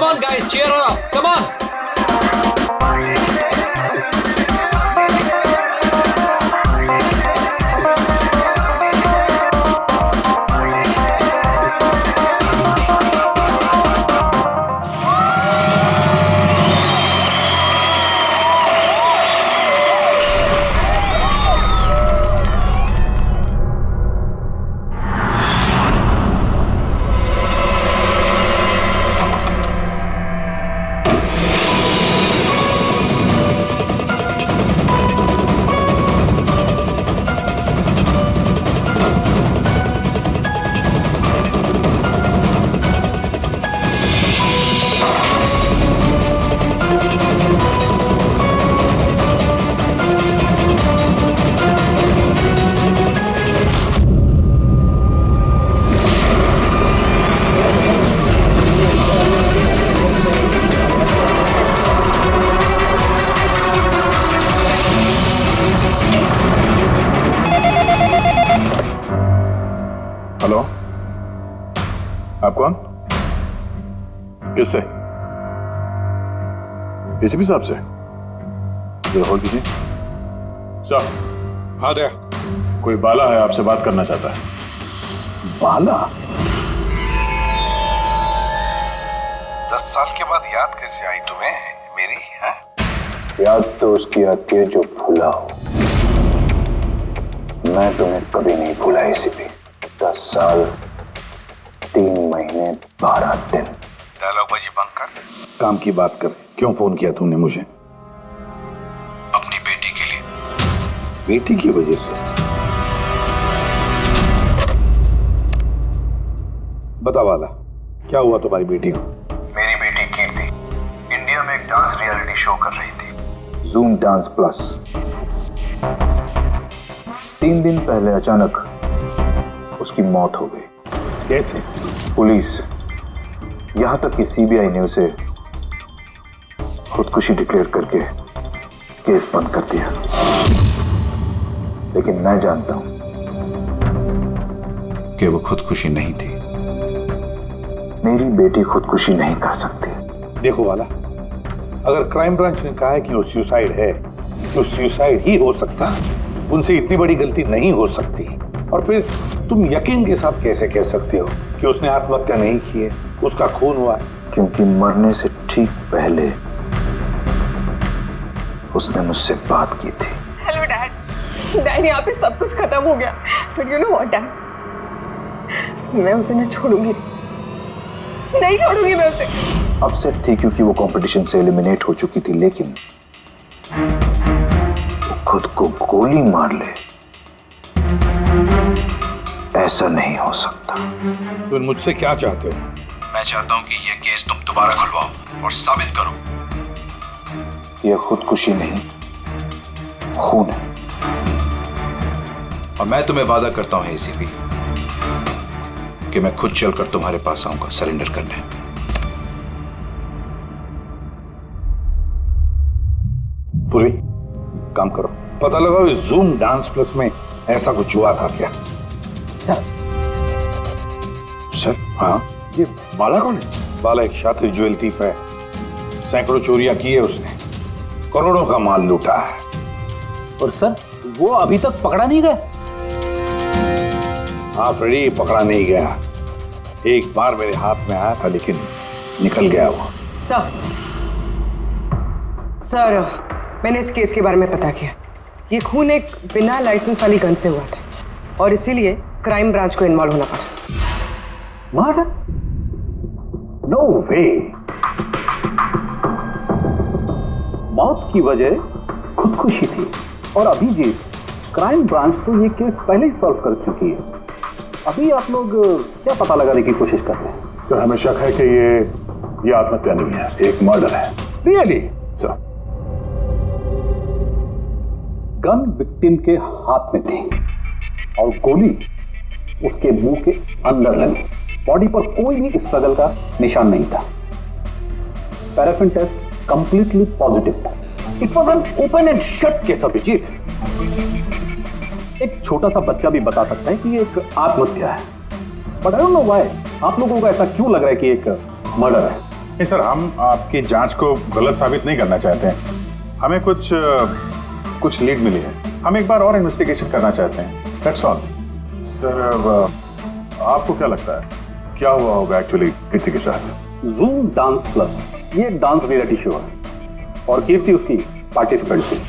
on guys, cheer her up. Come on. Hello, आप कौन? किससे? एसीपी साहब से? जरा होल्ड कीजिए। सर। हाँ दया। कोई बाला है, आपसे बात करना चाहता है। बाला? 10 साल के बाद याद कैसे आई तुम्हें मेरी? है? याद तो उसकी आती है जो भूला हो। मैं तुम्हें कभी नहीं भूला एसीपी। 10 साल 3 महीने 12 दिन। डायलॉग बाजी बंद कर, काम की बात कर। क्यों फोन किया तूने मुझे? अपनी बेटी के लिए। बेटी की वजह से? बता वाला, क्या हुआ तुम्हारी बेटी को? मेरी बेटी कीर्ति इंडिया में एक डांस रियलिटी शो कर रही थी, जूम डांस प्लस। 3 दिन पहले अचानक उसकी मौत हो गई। कैसे? पुलिस, यहां तक कि सीबीआई ने उसे खुदकुशी डिक्लेयर करके केस बंद कर दिया। लेकिन मैं जानता हूं कि वो खुदकुशी नहीं थी। मेरी बेटी खुदकुशी नहीं कर सकती। देखो वाला, अगर क्राइम ब्रांच ने कहा है कि वो सुसाइड है तो सुसाइड ही हो सकता। उनसे इतनी बड़ी गलती नहीं हो सकती। और फिर तुम यकीन के साथ कैसे कह सकते हो कि उसने आत्महत्या नहीं की है, उसका खून हुआ? क्योंकि मरने से ठीक पहले उसने मुझसे बात की थी। Hello dad. डैड, यहाँ पे सब कुछ खत्म हो गया। But you know what dad, मैं उसे न छोड़ूंगी, नहीं छोड़ूंगी मैं उसे। अपसेट थी क्योंकि वो कंपटीशन से एलिमिनेट हो चुकी थी, लेकिन वो खुद को गोली मार ले, ऐसा नहीं हो सकता। तुम मुझसे क्या चाहते हो? मैं चाहता हूँ कि ये केस तुम दोबारा खुलवाओ और साबित करो यह खुदकुशी नहीं, खून है। और मैं तुम्हें वादा करता हूँ एसीपी कि मैं खुद चलकर तुम्हारे पास आऊंगा सरेंडर करने। पूरी काम करो, पता लगाओ इस जूम डांस प्लस में ऐसा कुछ हुआ था क्या? सर। सर? हाँ। ये बाला कौन है? बाला एक शातिर ज्वेल थीफ है। सैकड़ों चोरियां की है उसने, करोड़ों का माल लूटा है। और सर, वो अभी तक पकड़ा नहीं गया? हाँ फ्रेडी, पकड़ा नहीं गया। एक बार मेरे हाथ में आया था लेकिन निकल गया वो। सर, मैंने इस केस के बारे में पता किया। ये खून एक बिना लाइसेंस वाली गन से हुआ था और इसीलिए क्राइम ब्रांच को इन्वॉल्व होना पड़ा। मर्डर? नो वे। मौत की वजह खुदकुशी थी और अभिजीत, क्राइम ब्रांच तो ये केस पहले ही सॉल्व कर चुकी है। अभी आप लोग क्या पता लगाने की कोशिश कर रहे हैं? सर, हमें शक है कि ये आत्महत्या नहीं है, एक मर्डर है। रियली? सर, गन विक्टिम के हाथ में थी और गोली उसके मुंह के अंदर लगी। बॉडी पर कोई भी स्ट्रगल का निशान नहीं था। पैराफिन टेस्ट कंप्लीटली पॉजिटिव था। It was an open and shut case Abhijeet. एक छोटा सा बच्चा भी बता सकता है कि ये एक आत्महत्या है। But I don't know why आप लोगों को ऐसा क्यों लग रहा है कि एक मर्डर है। नहीं सर, हम आपकी जांच को गलत साबित नहीं करना चाहते हैं। हमें कुछ लीड मिली है, हम एक बार और इन्वेस्टिगेशन करना चाहते हैं, दैट्स ऑल। सर आपको क्या लगता है क्या हुआ होगा एक्चुअली कीर्ति के साथ? जूम डांस प्लस ये एक डांस रियलिटी शो है और कीर्ति उसकी पार्टिसिपेंट थी।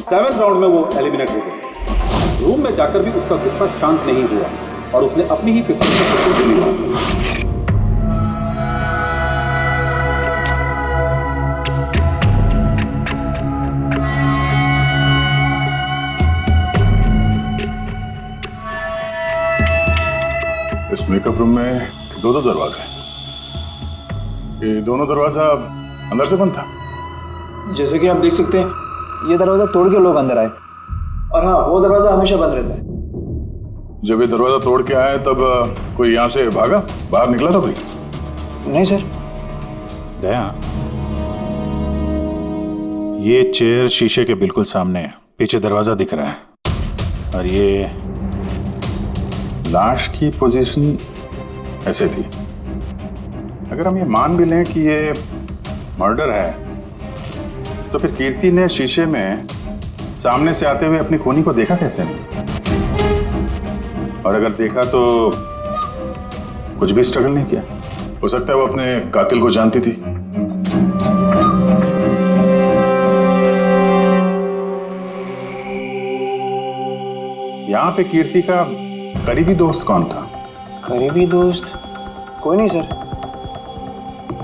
सेवेंथ राउंड में वो एलिमिनेट हो गई। रूम में जाकर भी उसका गुस्सा शांत नहीं हुआ और उसने अपनी ही पिस्तौल को गोली मार दी। इस मेकअप रूम में दो दरवाजे हैं। ये दोनों दरवाजा अंदर से बंद था। जैसे कि आप देख सकते हैं ये दरवाजा तोड़ के लोग अंदर आए और हाँ वो दरवाजा हमेशा बंद रहता है। जब ये दरवाजा तोड़ के आए तब कोई यहाँ से भागा, बाहर निकला था कोई? नहीं सर। दया, ये चेयर शीशे के बिल्कुल सामने है, पीछे दरवाजा दिख रहा है और ये लाश की पोजीशन ऐसे थी। अगर हम ये मान भी लें कि ये मर्डर है तो फिर कीर्ति ने शीशे में सामने से आते हुए अपनी खूनी को देखा कैसे नहीं? और अगर देखा तो कुछ भी स्ट्रगल नहीं किया? हो सकता है वो अपने कातिल को जानती थी। यहां पे कीर्ति का करीबी दोस्त कौन था? करीबी दोस्त कोई नहीं सर।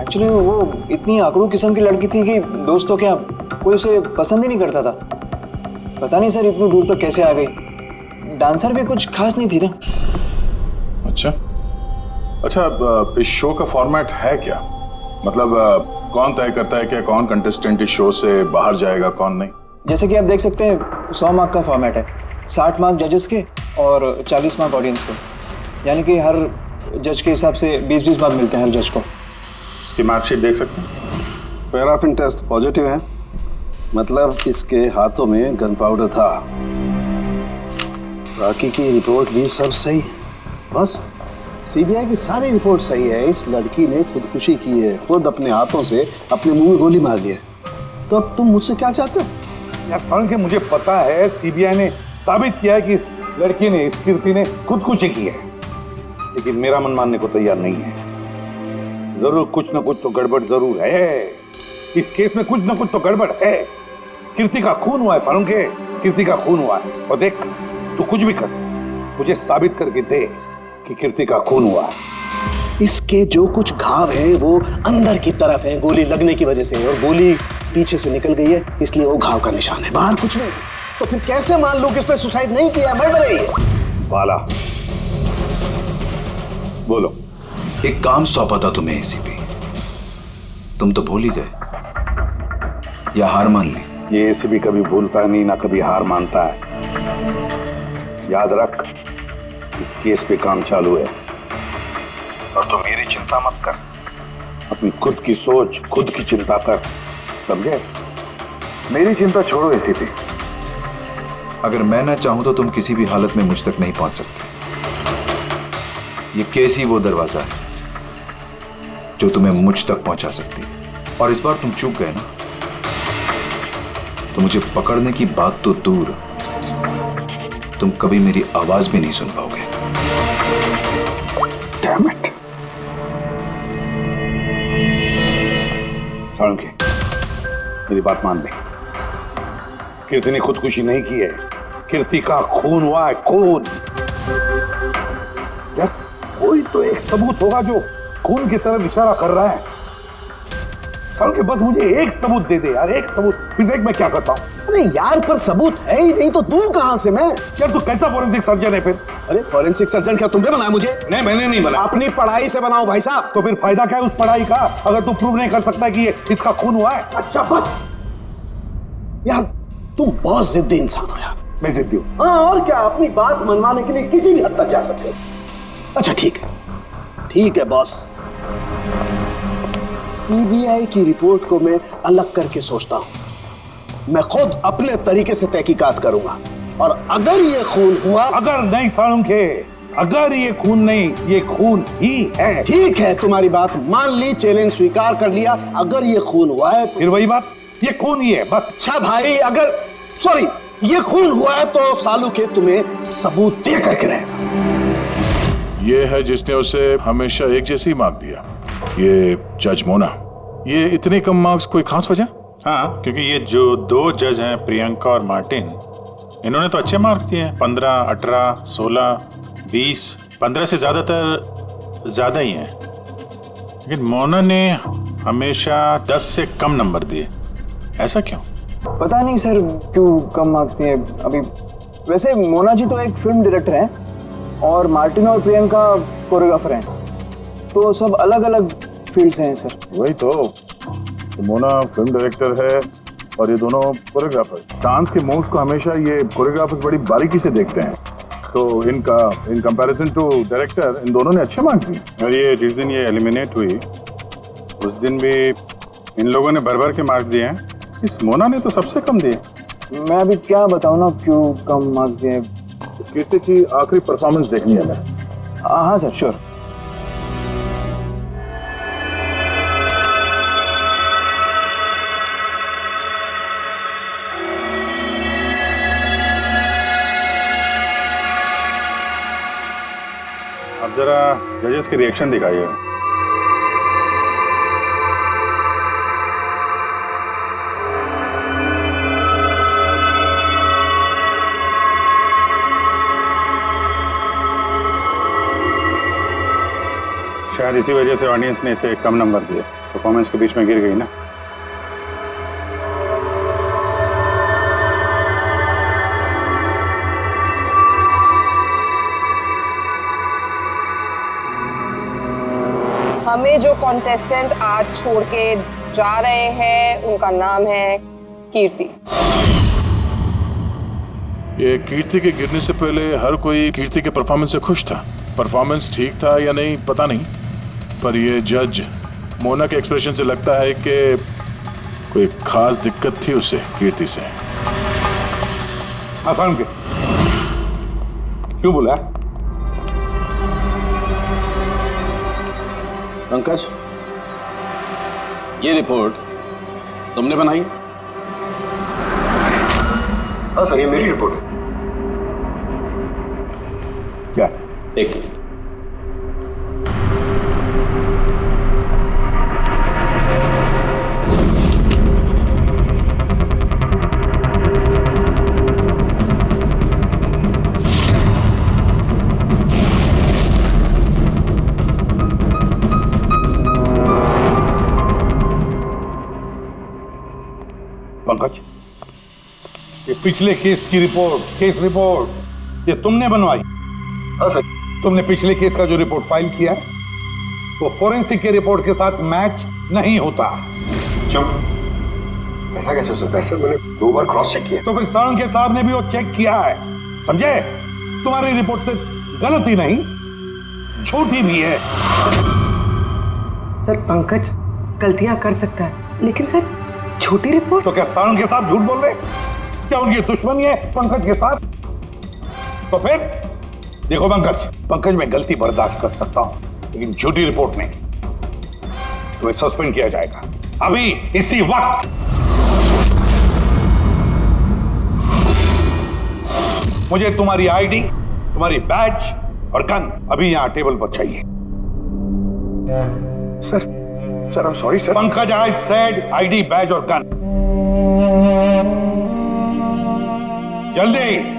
एक्चुअली वो इतनी आंकड़ों किस्म की लड़की थी कि दोस्त तो क्या कोई उसे पसंद ही नहीं करता था। पता नहीं सर इतनी दूर तक कैसे आ गई। डांसर भी कुछ खास नहीं थी ना। अच्छा, इस शो का फॉर्मेट है क्या? मतलब कौन तय करता है कि कौन कंटेस्टेंट इस शो से बाहर जाएगा कौन नहीं? जैसे कि आप देख सकते हैं 100 मार्क का फॉर्मेट है। 60 मार्क जजेस के और 40 मार्क ऑडियंस को, यानी कि हर जज के हिसाब से 20-20 मार्क मिलते हैं हर जज को। इसकी मार्कशीट देख सकते हैं। पैराफिन टेस्ट पॉजिटिव है, मतलब इसके हाथों में गन पाउडर था। बाकी की रिपोर्ट भी सब सही है। बस सीबीआई की सारी रिपोर्ट सही है। इस लड़की ने खुदकुशी की है, खुद अपने हाथों से अपने मुंह में गोली मार दी है। तो अब तुम मुझसे क्या चाहते हो? यार सालुंखे, मुझे पता है सीबीआई ने साबित किया है कि इस लड़की ने, इस कीर्ति ने खुदकुशी की है, लेकिन मेरा मन मानने को तैयार नहीं है। जरूर कुछ ना कुछ तो गड़बड़ जरूर है। इस केस में कुछ ना कुछ तो गड़बड़ है। कीर्ति का खून हुआ है सालुंखे, कीर्ति का खून हुआ है। और देख, तू कुछ भी कर, मुझे साबित करके दे कि कीर्ति का खून हुआ है। इसके जो कुछ घाव हैं वो अंदर की तरफ है, गोली लगने की वजह से, और गोली पीछे से निकल गई है, इसलिए वो घाव का निशान है, बाहर कुछ भी नहीं। तो फिर कैसे मान लो कि इसने सुसाइड नहीं किया, मर्डर है ये? बाला, बोलो। एक काम सौंपा था तुम्हें एसीपी, तुम तो भूल ही गए या हार मान ली? ये एसीपी कभी भूलता नहीं, ना कभी हार मानता है। याद रख, इस केस पे काम चालू है और तो मेरी चिंता मत कर, अपनी खुद की सोच, खुद की चिंता कर, समझे? मेरी चिंता छोड़ो एसीपी। अगर मैं ना चाहूं तो तुम किसी भी हालत में मुझ तक नहीं पहुंच सकते। ये केस ही वो दरवाजा है जो तुम्हें मुझ तक पहुंचा सकती है। और इस बार तुम चूक गए ना, तो मुझे पकड़ने की बात तो दूर, तुम कभी मेरी आवाज भी नहीं सुन पाओगे। Damn it. साळुंखे, मेरी बात मान ले। कीर्ति ने खुदकुशी नहीं की है, कीर्ति का खून हुआ है, खून। यार कोई तो एक सबूत होगा जो खून की तरफ इशारा कर रहा है। साळुंखे बस मुझे एक सबूत दे दे यार, एक सबूत, फिर देख मैं क्या करता हूँ। अरे यार पर सबूत है ही नहीं तो दूं कहां से मैं? यार तू कैसा फॉरेंसिक सर्जन है फिर? अरे फॉरेंसिक सर्जन क्या तुमने बनाया मुझे? नहीं मैंने नहीं बनाया। अपनी पढ़ाई से बनाओ भाई साहब। तो फिर फायदा क्या है उस पढ़ाई का अगर तू प्रूव नहीं कर सकता कि ये इसका खून हुआ है? अच्छा बस यार, तुम बहुत जिद्दी इंसान हो यार। मैं जिद्दी हूँ? हाँ और क्या, अपनी बात मनवाने के लिए किसी भी हद तक जा सकते हो। अच्छा ठीक है बॉस, सीबीआई की रिपोर्ट को मैं अलग करके सोचता हूं। मैं खुद अपने तरीके से तहकीकात करूंगा और अगर ये खून हुआ, अगर नहीं साळुंखे, अगर ये खून नहीं, ये खून ही है। ठीक है तुम्हारी बात मान ली, चैलेंज स्वीकार कर लिया। अगर ये खून हुआ है फिर वही बात, ये खून ही है बस। अच्छा भाई, अगर सॉरी ये खून हुआ है तो साळुंखे तुम्हें सबूत दे करके रहेगा। ये है जिसने उसे हमेशा एक जैसी मार्क दिया, ये जज मोना। ये इतने कम मार्क्स कोई खास वजह? हाँ, क्योंकि ये जो दो जज हैं प्रियंका और मार्टिन, इन्होंने तो अच्छे मार्क्स दिए हैं, 15, 18, 16, 20, 15 से ज्यादातर ज्यादा ही हैं। लेकिन मोना ने हमेशा 10 से कम नंबर दिए, ऐसा क्यों? पता नहीं सर क्यों कम मार्क्स दिए अभी। वैसे मोना जी तो एक फिल्म डायरेक्टर हैं और मार्टिन और प्रियंका कोरियोग्राफर हैं, तो सब अलग अलग फील्ड से हैं सर। वही तो मोना फिल्म डायरेक्टर है और ये दोनों कोरियोग्राफर। डांस के मूव्स को हमेशा ये कोरियोग्राफर्स बड़ी बारीकी से देखते हैं, तो इन कंपैरिजन टू डायरेक्टर इन दोनों ने अच्छे मार्क्स दिए। और ये जिस दिन ये एलिमिनेट हुई उस दिन भी इन लोगों ने भर भर के मार्क्स दिए हैं, इस मोना ने तो सबसे कम दिए। मैं अभी क्या बताऊं ना क्यों कम मार्क्स दिए। कीर्ति की आखिरी परफॉर्मेंस देखनी है मैं। हाँ सर श्योर। अब जरा जजेस के रिएक्शन दिखाइए। शायद इसी वजह से ऑडियंस ने इसे कम नंबर दिए, परफॉर्मेंस के बीच में गिर गई ना। हमें जो कॉन्टेस्टेंट आज छोड़ के जा रहे हैं उनका नाम है कीर्ति। ये कीर्ति के गिरने से पहले हर कोई कीर्ति के परफॉर्मेंस से खुश था। परफॉर्मेंस ठीक था या नहीं पता नहीं, पर ये जज मोना के एक्सप्रेशन से लगता है कि कोई खास दिक्कत थी उसे कीर्ति से। आसान के क्यों बोला? पंकज, ये रिपोर्ट तुमने बनाई? हाँ सर, ये मेरी रिपोर्ट है। क्या? एक मिनट। पंकज, ये पिछले केस की रिपोर्ट, केस रिपोर्ट ये तुमने बनवाई? हाँ सर। तुमने पिछले केस का जो रिपोर्ट फाइल किया है वो फोरेंसिक के रिपोर्ट के साथ मैच नहीं होता। क्यों? ऐसा कैसे हो सकता है सर? मैंने 2 बार क्रॉस चेक किया। तो फिर साळुंखे साहब ने भी वो चेक किया है, समझे? तुम्हारी रिपोर्ट सिर्फ गलत ही नहीं झूठी भी है। सर पंकज गलतियां कर सकता है, लेकिन सर छोटी रिपोर्ट। तो क्या साळुंखे साहब झूठ बोल रहे? क्या उनकी दुश्मनी है पंकज के साथ? तो फिर देखो पंकज मैं गलती बर्दाश्त कर सकता हूं, लेकिन झूठी रिपोर्ट में तुम्हें सस्पेंड किया जाएगा। अभी इसी वक्त। मुझे तुम्हारी आईडी, तुम्हारी बैज और गन अभी यहां टेबल पर चाहिए। Sir I am sorry sir. Pankaj, I said ID, badge और गन। जल्दी।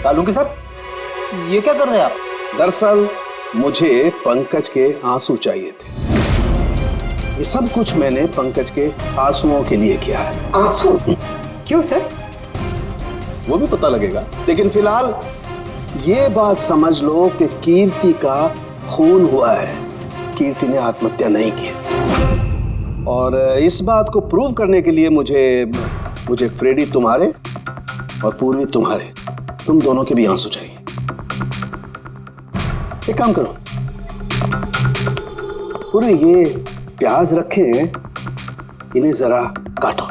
सालुंकी साहब, ये क्या कर रहे हैं आप? दरअसल मुझे पंकज के आंसू चाहिए थे। ये सब कुछ मैंने पंकज के आंसुओं के लिए किया है। आंसू? क्यों सर? वो भी पता लगेगा, लेकिन फिलहाल ये बात समझ लो कि कीर्ति का खून हुआ है। कीर्ति ने आत्महत्या नहीं की। और इस बात को प्रूव करने के लिए मुझे फ्रेडी तुम्हारे और पूर्वी तुम्हारे, तुम दोनों के भी आंसू चाहिए। एक काम करो, पूरे ये प्याज रखे हैं, इन्हें जरा काटो।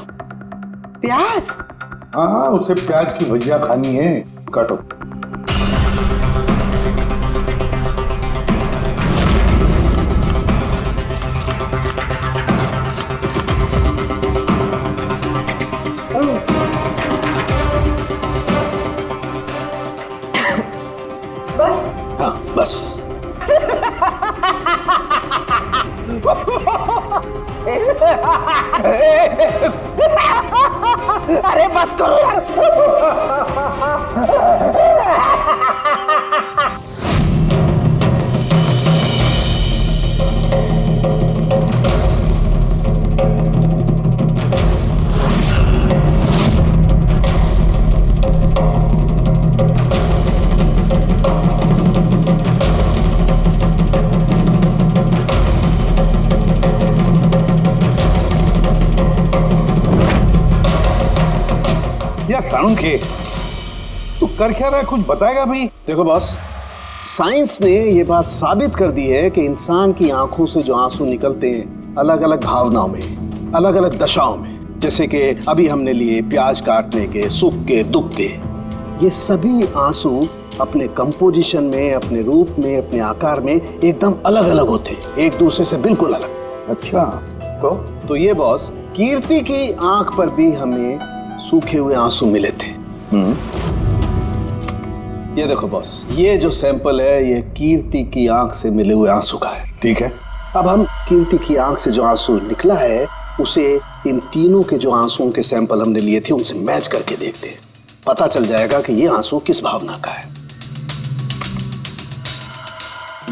प्याज? हाँ, उसे प्याज की भजिया खानी है, काटो। बस? हाँ बस। अरे बस करो यार। सालुंकी, तू कर क्या रहा है? कुछ बताएगा भी? देखो बॉस, साइंस ने ये बात साबित कर दी है कि इंसान की आंखों से जो आंसू निकलते हैं अलग अलग भावनाओं में, अलग अलग दशाओं में, जैसे कि अभी हमने लिए प्याज काटने के, सुख के, दुख के, ये सभी आंसू अपने कंपोजिशन में, अपने रूप में, अपने आकार में एकदम अलग अलग होते हैं, एक दूसरे से बिल्कुल अलग। अच्छा, तो ये बॉस, कीर्ति की आंख पर भी हमें सूखे हुए आंसू मिले थे। ये देखो बॉस, ये जो सैंपल है ये कीर्ति की आंख से मिले हुए आंसू का है। ठीक है। अब हम कीर्ति की आंख से जो आंसू निकला है उसे इन तीनों के जो आंसुओं के सैंपल हमने लिए थे उनसे मैच करके देखते हैं, पता चल जाएगा कि ये आंसू किस भावना का है।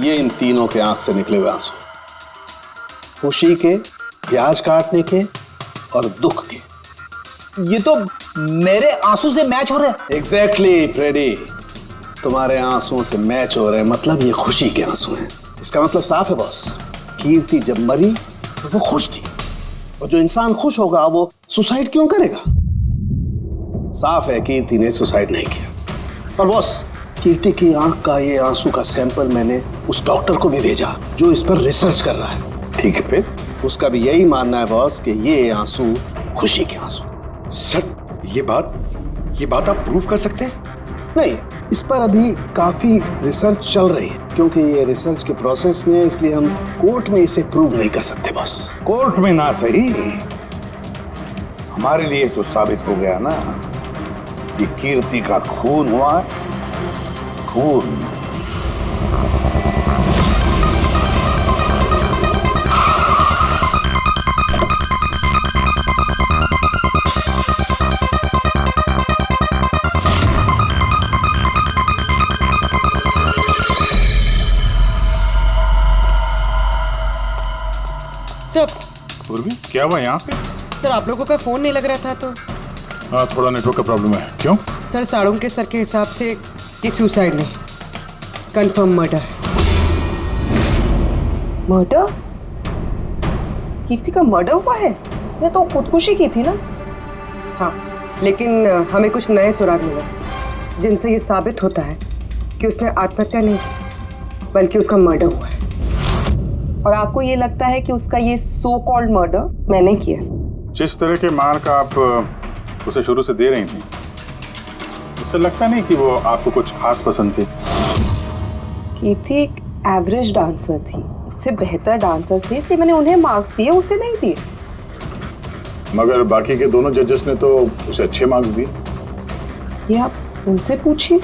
ये इन तीनों के आंख से निकले हुए आंसू, खुशी के, प्याज काटने के और दुख के। ये तो मेरे आंसू से मैच हो रहे हैं। एग्जैक्टली फ्रेडी, तुम्हारे आंसुओं से मैच हो रहे हैं, मतलब ये खुशी के आंसू हैं। इसका मतलब साफ है बॉस, कीर्ति जब मरी तो वो खुश थी, और जो इंसान खुश होगा वो सुसाइड क्यों करेगा? साफ है कीर्ति ने सुसाइड नहीं किया। और बॉस, कीर्ति की आंख का ये आंसू का सैंपल मैंने उस डॉक्टर को भी भेजा जो इस पर रिसर्च कर रहा है। ठीक है, फिर उसका भी यही मानना है बॉस कि ये आंसू खुशी के आंसू। सर, ये बात आप प्रूव कर सकते हैं? नहीं, इस पर अभी काफी रिसर्च चल रही है, क्योंकि ये रिसर्च के प्रोसेस में है, इसलिए हम कोर्ट में इसे प्रूव नहीं कर सकते बॉस। कोर्ट में ना सही, हमारे लिए तो साबित हो गया ना कि कीर्ति का खून हुआ है। खून। सर, पूर्वी, क्या हुआ यहाँ पे? सर आप लोगों का फोन नहीं लग रहा था तो। हाँ, थोड़ा नेटवर्क का प्रॉब्लम है। क्यों? सर साड़ों के सर के हिसाब से ये सुसाइड नहीं, कंफर्म मर्डर है। मर्डर? कीर्ति का मर्डर हुआ है? उसने तो खुदकुशी की थी ना? हाँ, लेकिन हमें कुछ नए सुराग मिले जिनसे ये साबित होता है कि उसने आत्महत्या नहीं की बल्कि उसका मर्डर हुआ है। और आपको ये लगता है कि उसका ये सो कॉल्ड मर्डर मैंने किया? जिस तरह के मार का आप उसे शुरू से दे रही थी, उससे लगता नहीं कि वो आपको कुछ खास पसंद थी। कीर्ति एक एवरेज डांसर थी, उससे बेहतर डांसर्स थे, इसलिए मैंने उन्हें मार्क्स दिए, उसे नहीं दिए। मगर बाकी के दोनों जजेस ने तो उसे अच्छे मार्क्स दिए। ये आप उनसे पूछिए,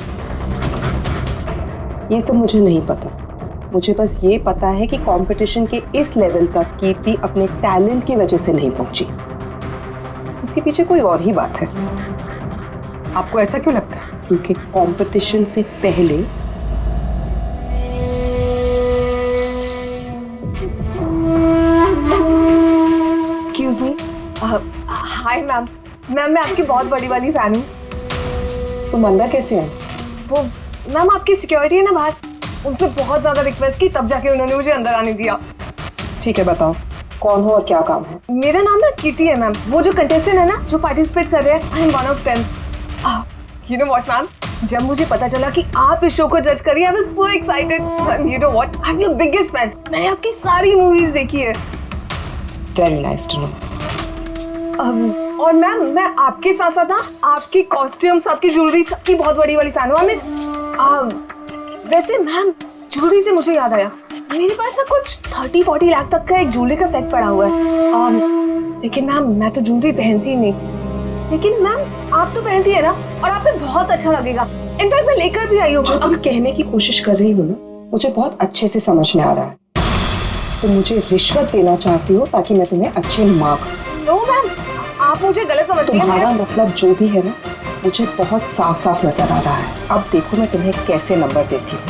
ये सब मुझे नहीं पता। मुझे बस ये पता है कि कंपटीशन के इस लेवल तक कीर्ति अपने टैलेंट की वजह से नहीं पहुंची। इसके पीछे कोई और ही बात है। आपको ऐसा क्यों लगता है? क्योंकि कंपटीशन से पहले एक्सक्यूज मी, हाय मैम, मैं आपकी बहुत बड़ी वाली फैन हूँ। तुम अंदर कैसे आए? वो मैम आपकी सिक्योरिटी है ना बाहर, उनसे बहुत ज्यादा रिक्वेस्ट की तब जाके उन्होंने मुझे अंदर आने दिया। ठीक है, बताओ कौन हो और क्या काम है? मेरा नाम ना कीर्ति है मैम, वो जो कंटेस्टेंट है ना जो पार्टिसिपेट कर रहे हैं, I am one of them. You know what ma'am, जब मुझे पता चला कि आप इस शो को जज करिए, I was so excited. You know what, I am your biggest fan, मैंने आपकी सारी मूवीज देखी है। Very nice to know. और मैम मैं आपके साथ साथ ना आपकी कॉस्ट्यूम्स, आपकी ज्वेलरी, सबकी बहुत बड़ी वाली फैन हूँ। वैसे मैम ज्वेलरी से मुझे याद आया, मेरे पास ना कुछ 30-40 लाख तक का एक ज्वेलरी का सेट पड़ा हुआ है। लेकिन मैम मैं तो ज्वेलरी पहनती नहीं। लेकिन मैम आप तो पहनती है ना, और आप पे बहुत अच्छा लगेगा। इनफैक्ट मैं लेकर भी आई हूँ। जो तुम कहने की कोशिश कर रही हो ना, मुझे बहुत अच्छे से समझ में आ रहा है। तुम मुझे रिश्वत देना चाहती हो ताकि मैं तुम्हें अच्छे मार्क्स। नो मैम, आप मुझे गलत समझ रही हैं। तुम्हारा मतलब जो भी है ना, मुझे बहुत साफ साफ नजर आ रहा है। अब देखो मैं तुम्हें कैसे नंबर देती हूँ।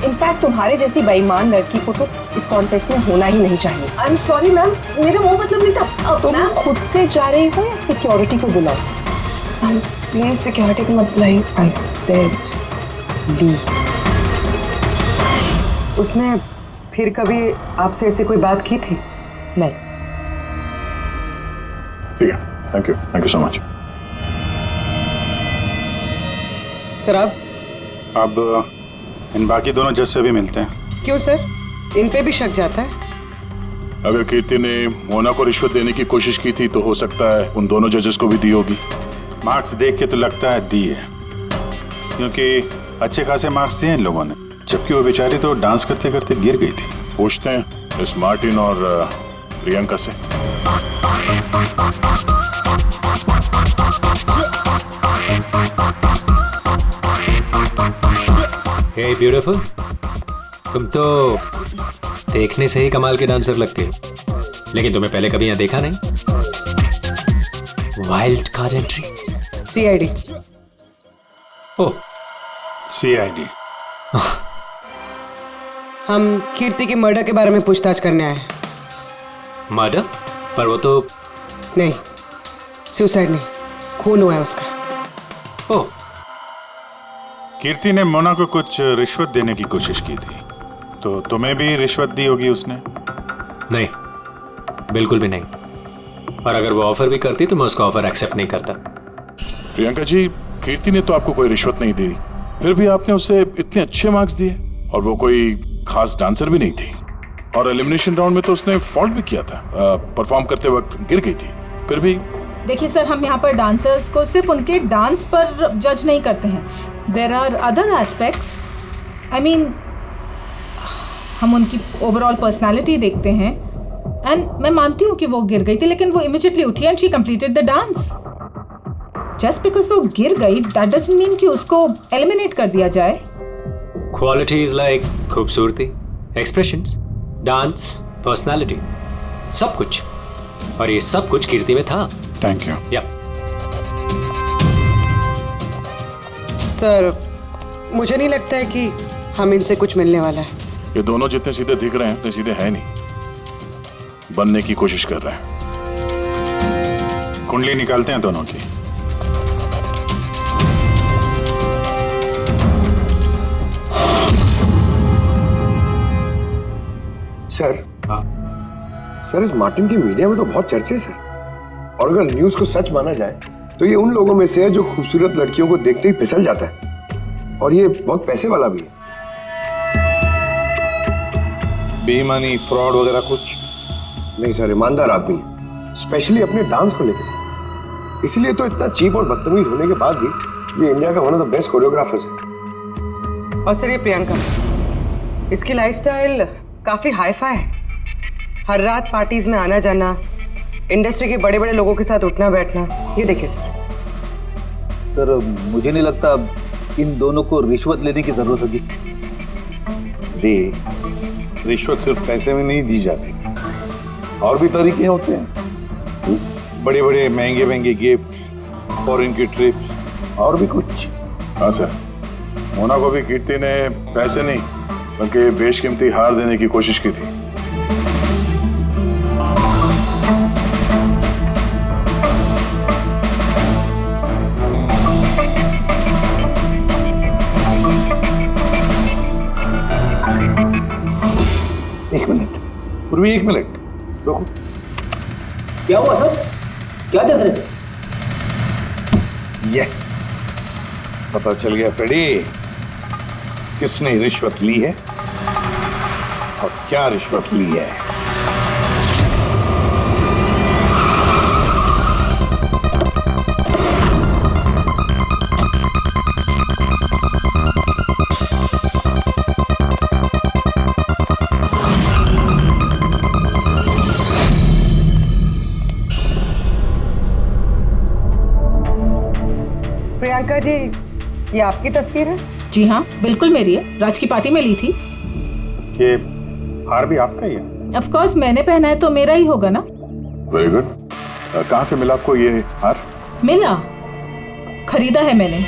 इनफैक्ट तुम्हारे जैसी बेईमान लड़की को तो इस कॉन्टेस्ट में होना ही नहीं चाहिए। आई एम सॉरी मैम, मेरा वो मतलब नहीं था। तुम खुद से जा रही हो या सिक्योरिटी को बुलाओ? प्लीज सिक्योरिटी को मत बुलाइए। I said leave. उसने फिर कभी आपसे ऐसी कोई बात की थी? नहीं। ठीक है, thank you so much. Sir अब इन बाकी दोनों जज से भी मिलते हैं। क्यों सर, इन पे भी शक जाता है? अगर कीर्ति ने मोना को रिश्वत देने की कोशिश की थी तो हो सकता है उन दोनों जजेस को भी दी होगी। मार्क्स देख के तो लगता है दी है, क्योंकि अच्छे खासे मार्क्स दिए इन लोगों ने, जबकि वो बेचारी तो डांस करते करते गिर गई थी। पूछते हैं इस मार्टिन और प्रियंका से। हे ब्यूटीफुल, तुम तो देखने से ही कमाल के डांसर लगती हो, लेकिन तुम्हें पहले कभी यहाँ देखा नहीं। Wild card entry, CID। ओह, CID। हम कीर्ति के मर्डर के बारे में पूछताछ करने आए हैं। मर्डर? पर वो तो नहीं, सुसाइड नहीं, खून हुआ है उसका। ओह, कीर्ति ने मोना को कुछ रिश्वत देने की कोशिश की थी, तो तुम्हें भी रिश्वत दी होगी उसने? नहीं, बिल्कुल भी नहीं। और अगर वो ऑफर भी करती तो मैं उसका ऑफर एक्सेप्ट नहीं करता। प्रियंका जी, कीर्ति ने तो आपको कोई रिश्वत नहीं दी, फिर भी आपने उसे इतने अच्छे मार्क्स दिए, और वो कोई खास डांसर भी नहीं थी, और एलिमिनेशन राउंड में तो उसने फॉल्ट भी किया था, परफॉर्म करते वक्त गिर गई थी, फिर भी। देखिए सर, हम यहाँ पर डांसर्स को सिर्फ उनके डांस पर जज नहीं करते हैं। There are other aspects, I mean हम उनकी ओवरऑल पर्सनालिटी देखते हैं। एंड मैं मानती हूँ कि वो गिर गई थी, लेकिन वो इमीडिएटली उठी and she completed the dance. Just because वो गिर गई दैट डजंट मीन कि उसको एलिमिनेट कर दिया जाए। क्वालिटीज लाइक खूबसूरती, एक्सप्रेशंस, डांस, पर्सनालिटी, सब कुछ, और ये सब कुछ कीर्ति में था। Thank you. या सर, मुझे नहीं लगता है कि हम इनसे कुछ मिलने वाला है। ये दोनों जितने सीधे दिख रहे हैं उतने सीधे हैं नहीं, बनने की कोशिश कर रहे हैं। कुंडली निकालते हैं दोनों की। सर, सर इस मार्टिन की मीडिया में तो बहुत चर्चे सर, और अगर न्यूज को सच माना जाए तो ये उन लोगों में से है जो खूबसूरत लड़कियों को देखते ही फिसल जाता है, और ये बहुत पैसे वाला भी है। बेईमानी, फ्रॉड वगैरह कुछ नहीं सर, ईमानदार आदमी है, स्पेशली अपने डांस को लेकर सर। इसलिए तो इतना चीप और बदतमीज होने के बाद भी ये इंडिया का one of the best choreographers है। और सर ये प्रियंका, इसकी लाइफस्टाइल काफी हाई-फाई है। हर रात पार्टीज में आना जाना, इंडस्ट्री के बड़े बड़े लोगों के साथ उठना बैठना। ये देखिए सर, मुझे नहीं लगता इन दोनों को रिश्वत लेने की जरूरत होगी। रिश्वत सिर्फ पैसे में नहीं दी जाती, और भी तरीके होते हैं। बड़े बड़े महंगे महंगे गिफ्ट, फॉरेन की ट्रिप्स, और भी कुछ। हाँ सर, मोना को भी कीर्ति ने पैसे नहीं बल्कि बेशकीमती हार देने की कोशिश की थी। एक मिनट पूर्वी, एक मिनट रुको। क्या हुआ सर? क्या देख रहे थे? यस, पता चल गया फ्रेडी, किसने रिश्वत ली है और क्या रिश्वत ली है। प्रियंका जी, ये आपकी तस्वीर है? जी हाँ, बिल्कुल मेरी है। राज की पार्टी में ली थी। ये हार भी आपका ही है? ऑफ कोर्स, मैंने पहना है तो मेरा ही होगा ना। Very good. कहाँ से मिला आपको ये हार? मिला, खरीदा है मैंने।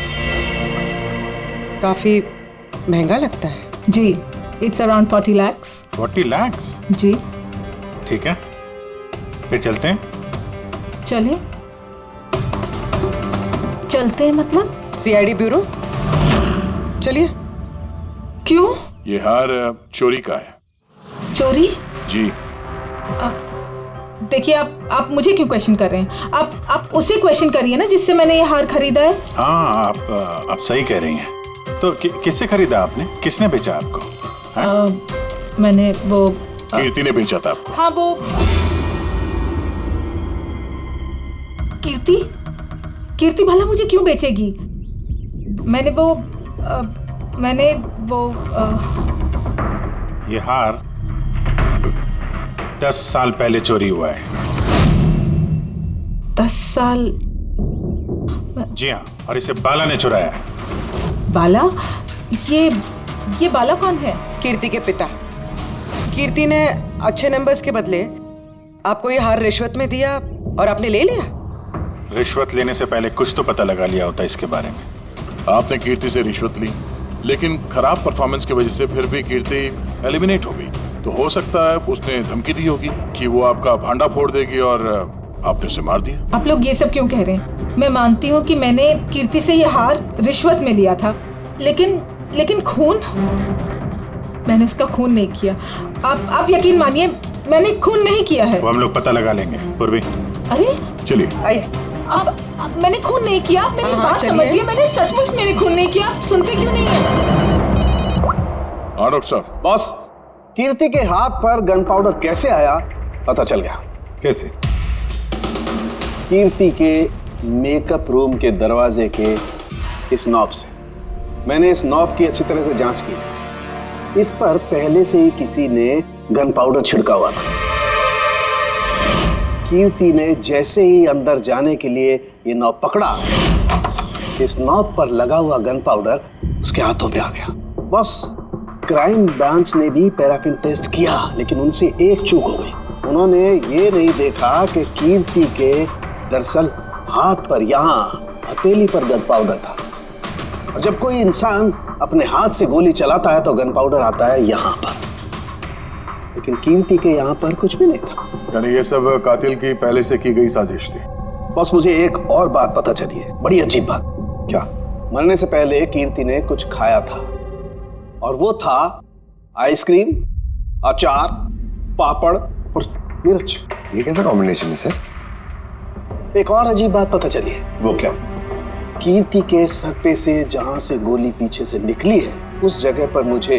काफी महंगा लगता है। जी, इट्स अराउंड 40 lakhs। 40 lakhs? जी। ठीक है, फिर चलते हैं। चलिए, चलते हैं मतलब? सीआईडी ब्यूरो चलिए। क्यों? ये हार चोरी का है। चोरी? जी। देखिए, आप मुझे क्यों क्वेश्चन कर रहे हैं? आप उसे क्वेश्चन करिए ना जिससे मैंने ये हार खरीदा है। हाँ, आप सही कह रही हैं। तो किससे खरीदा आपने? किसने बेचा आपको? मैंने वो कीर्ति ने बेचा था आपको? हाँ, वो कीर्ति भला मुझे क्यों बेचेगी? मैंने वो ये हार 10 साल पहले चोरी हुआ है। 10 साल? जी हाँ, और इसे बाला ने चुराया है। बाला? ये बाला कौन है? कीर्ति के पिता। कीर्ति ने अच्छे नंबर्स के बदले आपको ये हार रिश्वत में दिया और आपने ले लिया। रिश्वत लेने से पहले कुछ तो पता लगा लिया होता इसके बारे में। आपने कीर्ति से रिश्वत ली, लेकिन खराब परफॉर्मेंस की वजह से फिर भी कीर्ति एलिमिनेट हो गई। तो हो सकता है उसने धमकी दी होगी कि वो आपका भांडा फोड़ देगी और आपने उसे मार दिया। आप लोग ये सब क्यों कह रहे हैं? मैं मानती हूँ कि मैंने कीर्ति से ये हार रिश्वत में लिया था, लेकिन खून? मैंने उसका खून नहीं किया। आप यकीन मानिए, मैंने खून नहीं किया है। वो हम लोग पता लगा लेंगे। पूर्वी, अरे चलिए। आइए। अब मैंने खून नहीं किया। मेरी बात समझिए, मैंने सचमुच मैंने खून नहीं किया। आप सुनते क्यों नहीं है? हाँ डॉक्टर साहब। बॉस, कीर्ति के हाथ पर गन पाउडर कैसे आया पता चल गया। कैसे? कीर्ति के मेकअप रूम के दरवाजे के इस नॉब से। मैंने इस नॉब की अच्छी तरह से जांच की। इस पर पहले से ही किसी ने गन पाउडर छिड़का हुआ था। कीर्ति ने जैसे ही अंदर जाने के लिए ये नॉब पकड़ा, इस नॉब पर लगा हुआ गन पाउडर उसके हाथों पे आ गया। बॉस, क्राइम ब्रांच ने भी पैराफिन टेस्ट किया, लेकिन उनसे एक चूक हो गई। उन्होंने ये नहीं देखा कि कीर्ति के दरअसल हाथ पर, यहाँ हथेली पर गन पाउडर था। और जब कोई इंसान अपने हाथ से गोली चलाता है तो गन पाउडर आता है यहाँ पर, लेकिन कीर्ति के यहाँ पर कुछ भी नहीं था। यानी ये सब कातिल की पहले से की गई साजिश थी। बस मुझे एक और बात पता चली है, बड़ी अजीब बात। क्या? मरने से पहले कीर्ति ने कुछ खाया था, और वो था आइसक्रीम, अचार पापड़ और मिर्च। ये कैसा कॉम्बिनेशन है सर? एक और अजीब बात पता चली है। वो क्या? कीर्ति के सर पे से जहां से गोली पीछे से निकली है, उस जगह पर मुझे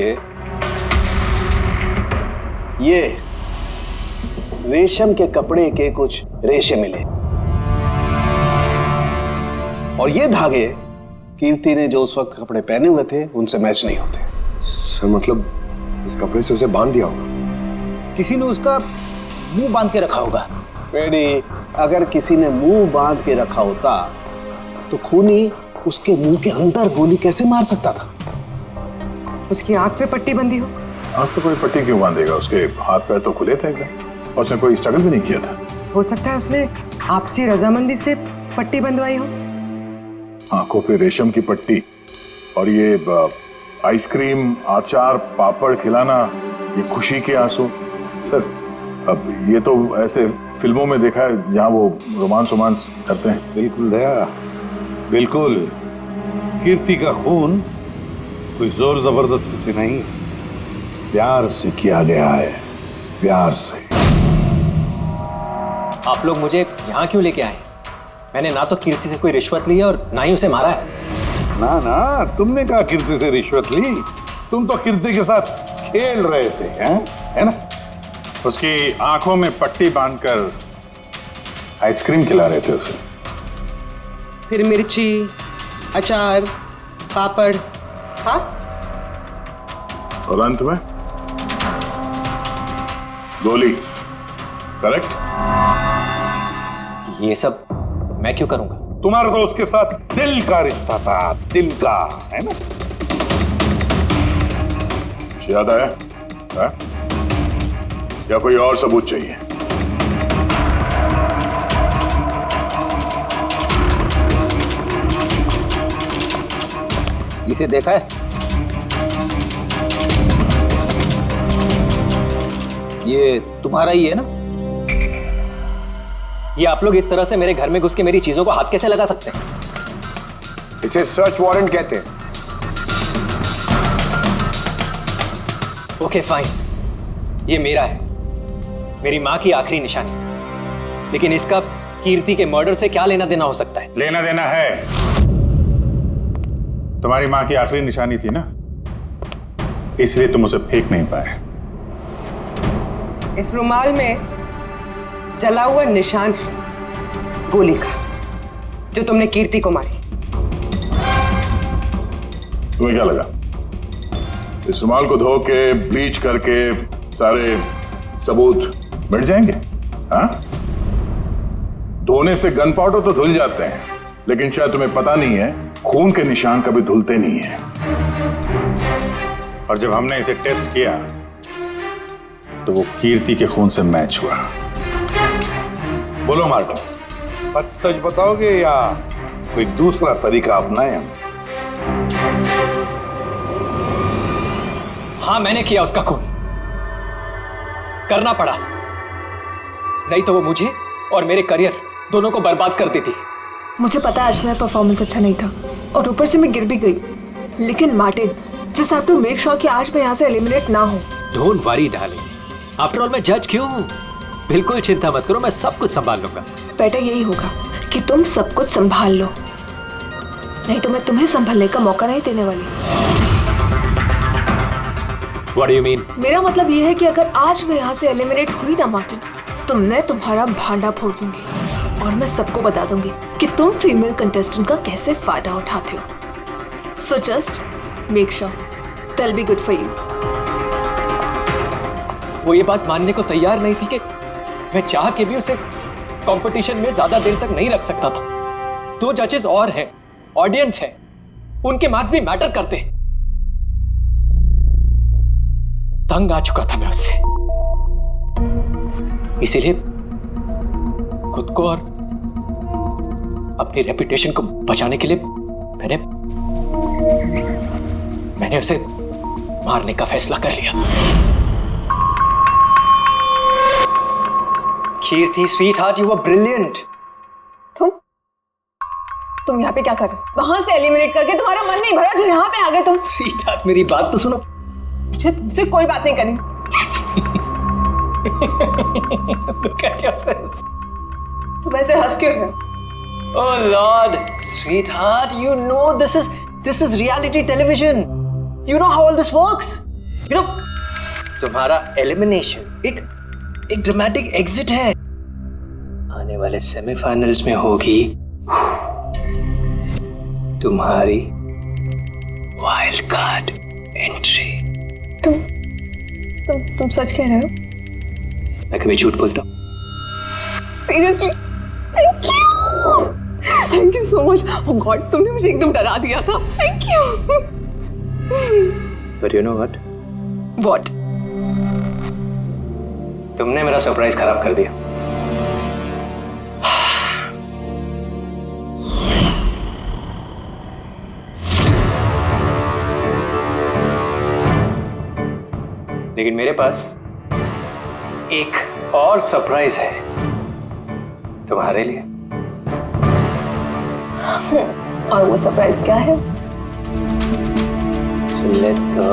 ये रेशम के कपड़े के कुछ रेशे मिले, और ये धागे कीर्ति ने जो उस वक्त कपड़े पहने हुए थे उनसे मैच नहीं होते। सर मतलब इस कपड़े से उसे बांध दिया होगा। किसी ने उसका मुंह बांध के रखा होगा। पेड़ी, अगर किसी ने मुंह बांध के रखा होता तो खूनी उसके मुंह के अंदर गोली कैसे मार सकता था? उसकी आंख पे पट्टी बंधी हो। आंख पे कोई पट्टी क्यों बांधेगा? उसके हाथ पैर तो खुले थे एकदम, और उसने कोई स्ट्रगल भी नहीं किया था। हो सकता है उसने आपसी रजामंदी से पट्टी बंधवाई हो। आंखों पे रेशम की पट्टी और ये आइसक्रीम, अचार, पापड़ खिलाना, ये खुशी के आंसू। सर अब ये तो ऐसे फिल्मों में देखा है जहाँ वो रोमांस करते हैं। बिल्कुल दया, बिल्कुल। कीर्ति का खून कोई जोर जबरदस्ती से नहीं, प्यार से किया गया है, प्यार से। आप लोग मुझे यहाँ क्यों लेके आए? मैंने ना तो कीर्ति से कोई रिश्वत ली है और ना ही उसे मारा है। ना ना, तुमने कहा कीर्ति से रिश्वत ली? तुम तो कीर्ति के साथ खेल रहे थे, हैं? है ना? उसकी आंखों में पट्टी बांधकर आइसक्रीम खिला रहे थे उसे। फिर मिर्ची, अचार, पापड़, हाँ? और अंत में गोली। करेक्ट? ये सब मैं क्यों करूंगा? तुम्हारा तो उसके साथ दिल का रिश्ता था, दिल का, है ना? याद आया है? या कोई और सबूत चाहिए? इसे देखा है? ये तुम्हारा ही है ना? ये आप लोग इस तरह से मेरे घर में घुस के मेरी चीजों को हाथ कैसे लगा सकते हैं? इसे सर्च वारंट कहते हैं। ओके फाइन, ये मेरा है, मेरी माँ की आखिरी निशानी। लेकिन इसका कीर्ति के मर्डर से क्या लेना देना हो सकता है? लेना देना है। तुम्हारी माँ की आखिरी निशानी थी ना, इसलिए तुम उसे फेंक नहीं पाए। इस रुमाल में जला हुआ निशान है गोली का, जो तुमने कीर्ति को मारी। तुम्हें क्या लगा इस रुमाल को धो के ब्लीच करके सारे सबूत मिट जाएंगे? हाँ? धोने से गन पाउडर तो धुल जाते हैं, लेकिन शायद तुम्हें पता नहीं है खून के निशान कभी धुलते नहीं हैं। और जब हमने इसे टेस्ट किया तो वो कीर्ति के खून से मैच हुआ। बोलो मार्टिन, सच सच बताओगे या कोई दूसरा तरीका अपनाएं? हाँ, मैंने किया उसका खून, करना पड़ा, नहीं तो वो मुझे और मेरे करियर दोनों को बर्बाद कर देती। मुझे पता है आज मेरा परफॉर्मेंस अच्छा नहीं था और ऊपर से मैं गिर भी गई, लेकिन Martin, just have to make sure कि आज मैं यहाँ से एलिमिनेट ना हूँ। Don't worry darling, after all मैं जज क्यों हूँ? बिल्कुल चिंता मत करो, मैं सब कुछ संभाल लूंगा। बेटा यही होगा कि तुम सब कुछ संभाल लो, नहीं तो मैं तुम्हें संभालने का मौका नहीं देने वाली। What do you mean? मेरा मतलब ये है कि अगर आज मैं यहाँ से एलिमिनेट हुई ना मार्टिन, तो मैं तुम्हारा भांडा फोड़ दूंगी और मैं सबको बता दूंगी कि तुम फीमेल कंटेस्टेंट का कैसे फायदा उठाते हो। So just make sure that will be good for you. वो ये बात मानने को तैयार नहीं थी कि मैं चाह के भी उसे कंपटीशन में ज्यादा देर तक नहीं रख सकता था। 2 जजेस और हैं, ऑडियंस है, उनके मार्क्स भी मैटर करते हैं। तंग आ चुका था मैं उससे, इसीलिए खुद को और अपनी रेपुटेशन को बचाने के लिए मैंने उसे मारने का फैसला कर लिया। कीर्ति स्वीटहार्ट, यू वर ब्रिलियंट। तुम यहाँ पे क्या कर रहे हो? वहां से एलिमिनेट करके तुम्हारा मन नहीं भरा जो यहाँ पे आ गए तुम। स्वीटहार्ट, मेरी बात तो सुनो। मुझे तुमसे कोई बात नहीं करनी। Look at yourself. तुम ऐसे हंस क्यों रहे हो? Oh Lord, sweetheart, you know this is reality television. You know how all this works. You know, तुम्हारा एलिमिनेशन एक ड्रामेटिक एग्जिट है, आने वाले सेमीफाइनल्स में होगी तुम्हारी वाइल्ड कार्ड एंट्री। तुम सच कह रहे हो? मैं कभी झूठ बोलता हूँ? Seriously? Thank you so much. Oh God, तुमने मुझे एकदम डरा दिया था। Thank you. But you know what? What? तुमने मेरा सरप्राइज खराब कर दिया। लेकिन मेरे पास एक और सरप्राइज है तुम्हारे लिए। और वो सरप्राइज क्या है? So let the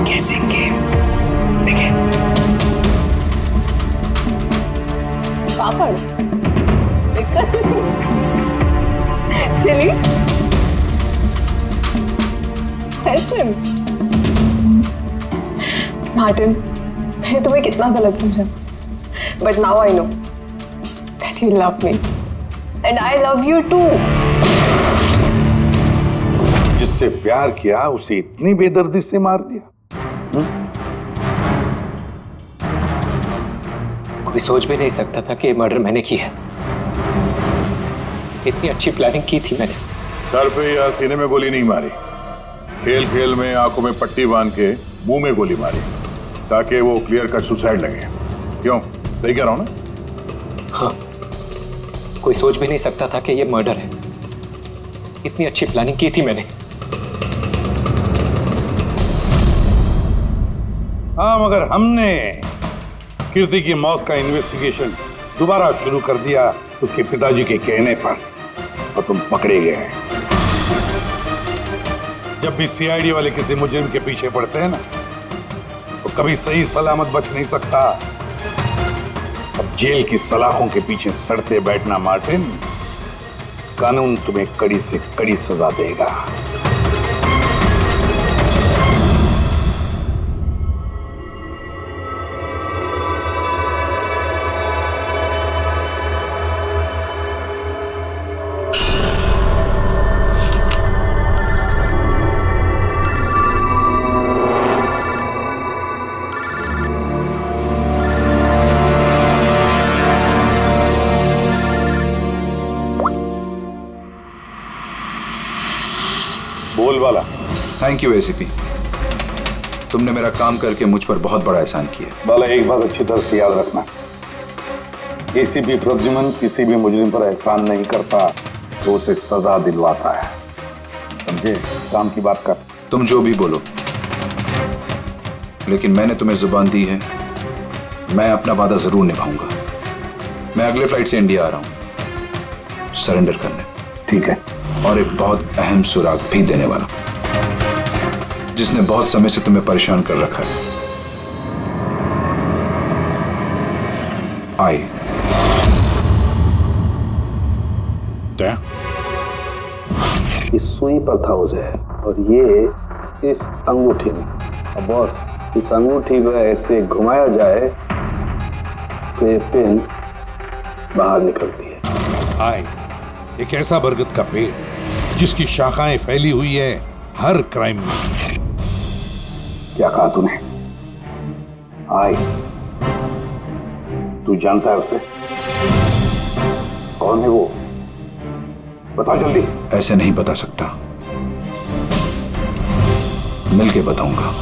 guessing game begin. Papad, chilli, ice cream. Martin, मैंने तुम्हें कितना गलत समझा, but now I know that you love me and I love you too. जिससे प्यार किया उसे इतनी बेदर्दी से मार दिया। कोई सोच भी नहीं सकता था कि ये मर्डर मैंने किया है। इतनी अच्छी प्लानिंग की थी मैंने। सर पे या सीने में गोली नहीं मारी, खेल खेल में आंखों में पट्टी बांध के मुंह में गोली मारी ताकि वो क्लियर कट सुसाइड लगे। क्यों, सही कह रहा हूं ना? हाँ, कोई सोच भी नहीं सकता था कि ये मर्डर है। इतनी अच्छी प्लानिंग की थी मैंने। हाँ, मगर हमने कीर्ति की मौत का इन्वेस्टिगेशन दोबारा शुरू कर दिया उसके पिताजी के कहने पर, और तुम पकड़े गए हैं। जब भी सीआईडी वाले किसी मुजरिम के पीछे पड़ते हैं ना, तो कभी सही सलामत बच नहीं सकता। अब जेल की सलाखों के पीछे सड़ते बैठना मार्टिन, कानून तुम्हें कड़ी से कड़ी सजा देगा। बोल वाला। थैंक यू एसीपी, तुमने मेरा काम करके मुझ पर बहुत बड़ा एहसान किया। बाला, एक बात अच्छी तरह से याद रखना, एसीपी प्रद्युमन किसी भी मुजरिम पर एहसान नहीं करता तो उसे सजा दिलवाता है, समझे? काम की बात कर। तुम जो भी बोलो, लेकिन मैंने तुम्हें जुबान दी है, मैं अपना वादा जरूर निभाऊंगा। मैं अगले फ्लाइट से इंडिया आ रहा हूं सरेंडर करने। ठीक है। और एक बहुत अहम सुराग भी देने वाला, जिसने बहुत समय से तुम्हें परेशान कर रखा है। आई इस सुई पर था उसे, और ये इस अंगूठी में। अब बॉस, इस अंगूठी को ऐसे घुमाया जाए तो ये पिन बाहर निकलती है। आए, एक ऐसा बरगद का पेड़ जिसकी शाखाएं फैली हुई है हर क्राइम में। क्या कहा तूने? आए, तू जानता है उसे? कौन है वो? बता जल्दी। ऐसे नहीं बता सकता, मिलके बताऊंगा।